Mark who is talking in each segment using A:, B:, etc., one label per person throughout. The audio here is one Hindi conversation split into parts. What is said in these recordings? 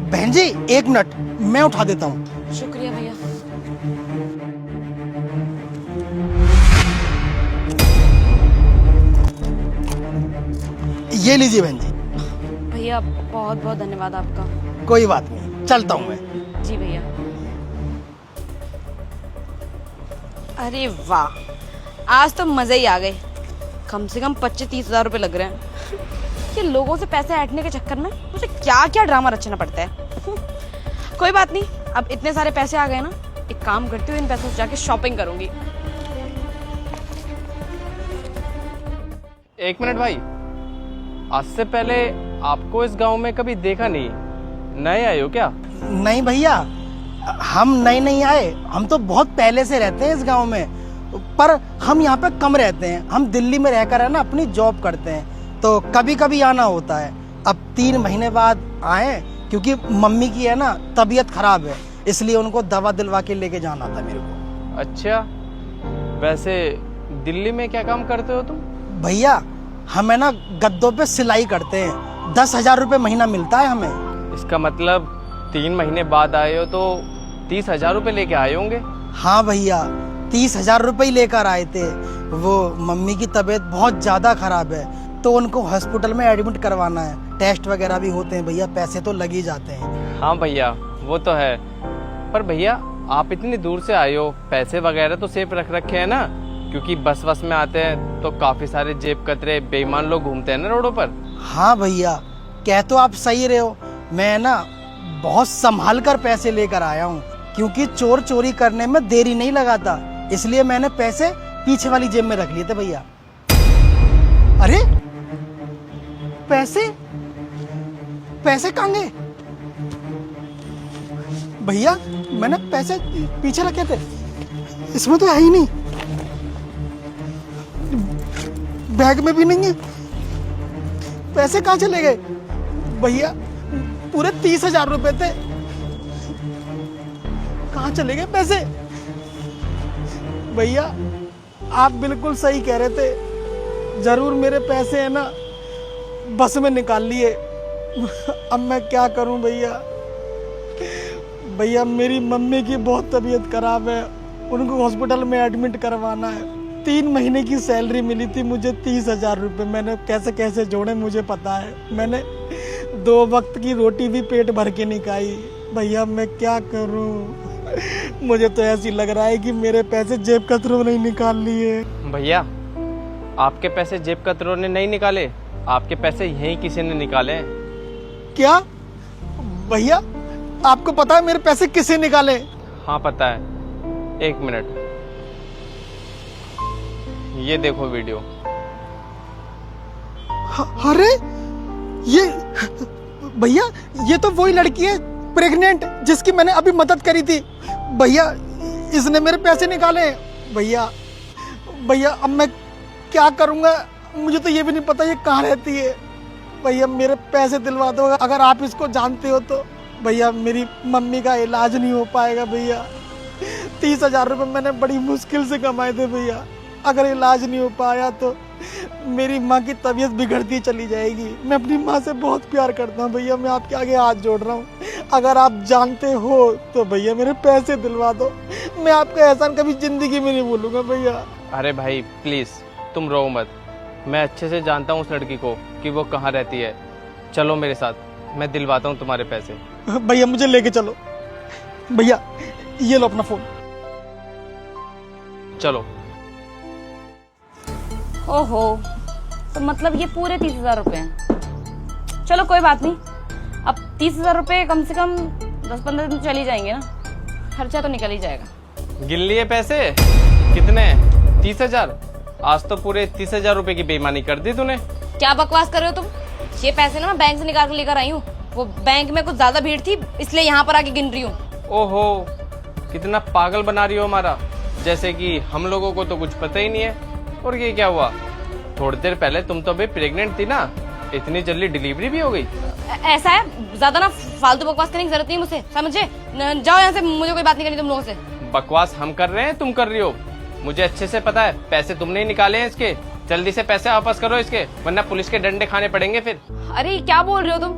A: बहन जी 1 मिनट, मैं उठा देता हूँ।
B: शुक्रिया भैया।
A: ये लीजिए बहन जी।
B: भैया बहुत बहुत धन्यवाद आपका।
A: कोई बात नहीं, चलता हूँ मैं।
B: जी भैया। अरे वाह, आज तो मजे ही आ गए। कम से कम 25-30 हजार रुपये लग रहे हैं। ये लोगों से पैसे ऐंठने के चक्कर में मुझे क्या क्या ड्रामा रचना पड़ता है। कोई बात नहीं, अब इतने सारे पैसे आ गए ना, एक काम करती हूँ, इन पैसों से जाके शॉपिंग करूंगी।
C: 1 मिनट भाई, आज से पहले आपको इस गांव में कभी देखा नहीं, नए आए हो क्या?
A: नहीं भैया, हम नए नहीं आए, हम तो बहुत पहले से रहते हैं इस गांव में, पर हम यहाँ पे कम रहते हैं। हम दिल्ली में रहकर है ना अपनी जॉब करते हैं, तो कभी कभी आना होता है। अब 3 महीने बाद आए, क्योंकि मम्मी की है ना तबीयत खराब है, इसलिए उनको दवा दिलवा के लेके जाना था मेरे को।
C: अच्छा, वैसे दिल्ली में क्या काम करते हो तुम?
A: भैया हम है ना गद्दों पे सिलाई करते हैं, 10,000 रुपये महीना मिलता है हमें।
C: इसका मतलब 3 महीने बाद आए हो तो 30,000 रुपये लेके आए होंगे।
A: हाँ भैया, 30,000 रुपये लेकर आए थे। वो मम्मी की तबीयत बहुत ज़्यादा खराब है, तो उनको हॉस्पिटल में एडमिट करवाना है, टेस्ट वगैरह भी होते हैं भैया, पैसे तो लग ही जाते हैं।
C: हाँ भैया वो तो है, पर भैया आप इतनी दूर से आए हो, पैसे वगैरह तो सेफ रख रखे हैं ना? क्योंकि बस में आते हैं तो काफी सारे जेब कतरे बेईमान लोग घूमते हैं ना रोडों पर।
A: हाँ भैया, कह तो आप सही रहे हो, मैं ना बहुत संभाल कर पैसे लेकर आया हूँ, क्योंकि चोर चोरी करने में देरी नहीं लगाता, इसलिए मैंने पैसे पीछे वाली जेब में रख लिए थे भैया। अरे पैसे पैसे कहाँ गए भैया? मैंने पैसे पीछे रखे थे, इसमें तो है ही नहीं, बैग में भी नहीं है। पैसे कहाँ चले गए भैया? पूरे 30,000 रुपए थे, कहाँ चले गए पैसे? भैया आप बिल्कुल सही कह रहे थे, जरूर मेरे पैसे है ना बस में निकाल लिए। अब मैं क्या करूं भैया? भैया मेरी मम्मी की बहुत तबीयत खराब है, उनको हॉस्पिटल में एडमिट करवाना है। 3 महीने की सैलरी मिली थी मुझे 30,000 रुपये, मैंने कैसे कैसे जोड़े मुझे पता है। मैंने 2 वक्त की रोटी भी पेट भर के नहीं खाई। भैया मैं क्या करूं? मुझे तो ऐसी लग रहा है कि मेरे पैसे जेब कतरों ने निकाल लिए।
C: भैया आपके पैसे जेब कतरों ने नहीं निकाले, आपके पैसे यहीं किसी ने निकाले हैं।
A: क्या भैया, आपको पता है मेरे पैसे किसे निकाले?
C: हाँ पता है, 1 मिनट, ये देखो वीडियो।
A: अरे ये भैया, ये तो वही लड़की है प्रेग्नेंट जिसकी मैंने अभी मदद करी थी। भैया इसने मेरे पैसे निकाले हैं। भैया भैया अब मैं क्या करूंगा? मुझे तो ये भी नहीं पता ये कहाँ रहती है। भैया मेरे पैसे दिलवा दो, अगर आप इसको जानते हो तो। भैया मेरी मम्मी का इलाज नहीं हो पाएगा भैया, 30,000 रुपये मैंने बड़ी मुश्किल से कमाए थे भैया, अगर इलाज नहीं हो पाया तो मेरी माँ की तबीयत बिगड़ती चली जाएगी। मैं अपनी माँ से बहुत प्यार करता हूँ भैया, मैं आपके आगे हाथ जोड़ रहा हूँ, अगर आप जानते हो तो भैया मेरे पैसे दिलवा दो, मैं आपका एहसान कभी जिंदगी में नहीं भूलूंगा भैया।
C: अरे भाई प्लीज तुम रो मत, मैं अच्छे से जानता हूँ उस लड़की को कि वो कहाँ रहती है। चलो मेरे साथ, मैं दिलवाता हूँ तुम्हारे पैसे।
A: भैया मुझे लेके चलो। भैया ये लो अपना फोन।
C: चलो।
B: ओहो, तो मतलब ये पूरे 30,000 रुपये हैं। चलो कोई बात नहीं, अब 30,000 रुपये कम से कम 10-15 दिन चल ही जाएंगे ना, खर्चा तो निकल ही जाएगा।
C: गिन लिए पैसे कितने? 30,000। आज तो पूरे 30,000 रुपए की बेईमानी कर दी तूने।
B: क्या बकवास कर रहे हो तुम? ये पैसे ना मैं बैंक से निकाल कर लेकर आई हूँ, वो बैंक में कुछ ज्यादा भीड़ थी इसलिए यहाँ पर आके गिन रही हूँ।
C: ओहो, कितना पागल बना रही हो हमारा, जैसे कि हम लोगों को तो कुछ पता ही नहीं है। और ये क्या हुआ? थोड़ी देर पहले तुम तो अभी प्रेग्नेंट थी ना, इतनी जल्दी डिलीवरी भी हो गई?
B: ऐसा है, ज्यादा ना फालतू बकवास करने की जरूरत नहीं मुझसे, समझे? जाओ यहाँ से, मुझे कोई बात नहीं करनी तुम लोगों से।
C: बकवास हम कर रहे हैं, तुम कर रही हो? मुझे अच्छे से पता है पैसे तुमने ही निकाले हैं इसके, जल्दी से पैसे वापस करो इसके, वरना पुलिस के डंडे खाने पड़ेंगे फिर।
B: अरे ये क्या बोल रहे हो तुम?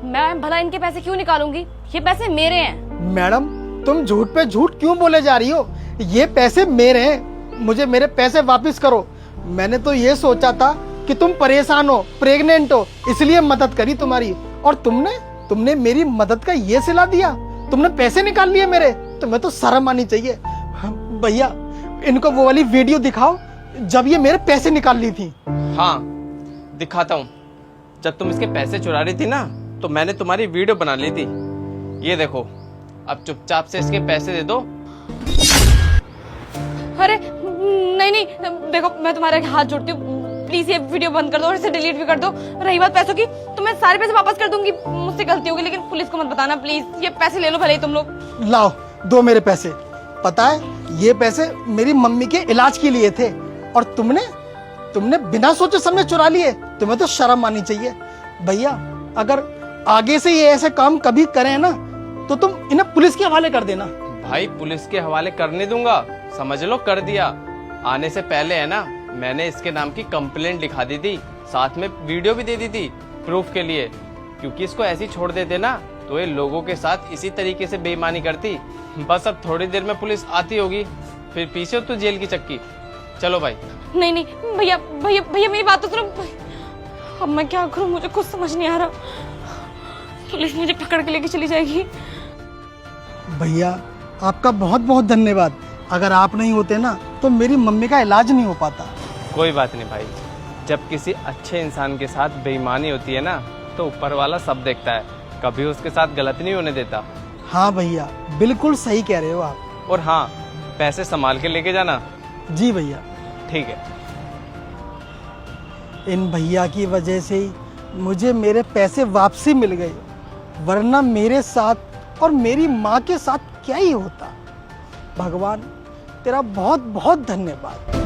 B: मैं भला इनके पैसे क्यों निकालूंगी? ये पैसे मेरे हैं।
A: मैडम तुम झूठ पे झूठ क्यों बोले जा रही हो? ये पैसे मेरे हैं, मुझे मेरे पैसे वापस करो। मैंने तो ये सोचा था कि तुम परेशान हो, प्रेग्नेंट हो, इसलिए मदद करी तुम्हारी, और तुमने मेरी मदद का ये सिला दिया, तुमने पैसे निकाल लिए मेरे। तुम्हें तो शर्म आनी चाहिए। भैया इनको वो वाली वीडियो दिखाओ जब ये मेरे पैसे निकाल ली थी।
C: हाँ दिखाता हूँ। जब तुम इसके पैसे चुरा रही थी ना, तो मैंने तुम्हारी वीडियो बना ली थी। ये देखो, अब चुपचाप से इसके पैसे दे दो।
B: अरे नहीं, देखो मैं तुम्हारे हाथ जोड़ती हूँ, प्लीज ये वीडियो बंद कर दो और इसे डिलीट भी कर दो। रही बात पैसों की, तो मैं सारे पैसे वापस कर दूंगी, मुझसे गलती होगी, लेकिन पुलिस को मत बताना प्लीज। ये पैसे ले लो भले ही तुम लोग।
A: लाओ दो मेरे पैसे। पता है ये पैसे मेरी मम्मी के इलाज के लिए थे, और तुमने बिना सोचे समझे चुरा लिए। तुम्हें तो शर्म आनी चाहिए। भैया अगर आगे से ये ऐसे काम कभी करें ना, तो तुम इन्हें पुलिस के हवाले कर देना।
C: भाई पुलिस के हवाले करने दूंगा, समझ लो कर दिया। आने से पहले है ना, मैंने इसके नाम की कंप्लेंट लिखा दी थी, साथ में वीडियो भी दे दी थी प्रूफ के लिए, क्योंकि इसको ऐसे ही छोड़ देते ना तो ये लोगों के साथ इसी तरीके से बेईमानी करती। बस अब थोड़ी देर में पुलिस आती होगी, फिर पीछे तो जेल की चक्की। चलो भाई।
B: नहीं भैया भैया भैया मेरी बात तो सुनो। अब मैं क्या करूं, मुझे कुछ समझ नहीं आ रहा। पुलिस मुझे पकड़ के लेके चली जाएगी।
A: भैया आपका बहुत बहुत धन्यवाद। अगर आप नहीं होते ना तो मेरी मम्मी का इलाज नहीं हो पाता।
C: कोई बात नहीं भाई, जब किसी अच्छे इंसान के साथ बेईमानी होती है ना, तो ऊपर वाला सब देखता है, कभी उसके साथ गलत नहीं होने देता।
A: हाँ भैया बिल्कुल सही कह रहे हो आप।
C: और हाँ, पैसे संभाल के लेके जाना।
A: जी भैया।
C: ठीक है।
A: इन भैया की वजह से ही मुझे मेरे पैसे वापसी मिल गए, वरना मेरे साथ और मेरी माँ के साथ क्या ही होता। भगवान तेरा बहुत बहुत धन्यवाद।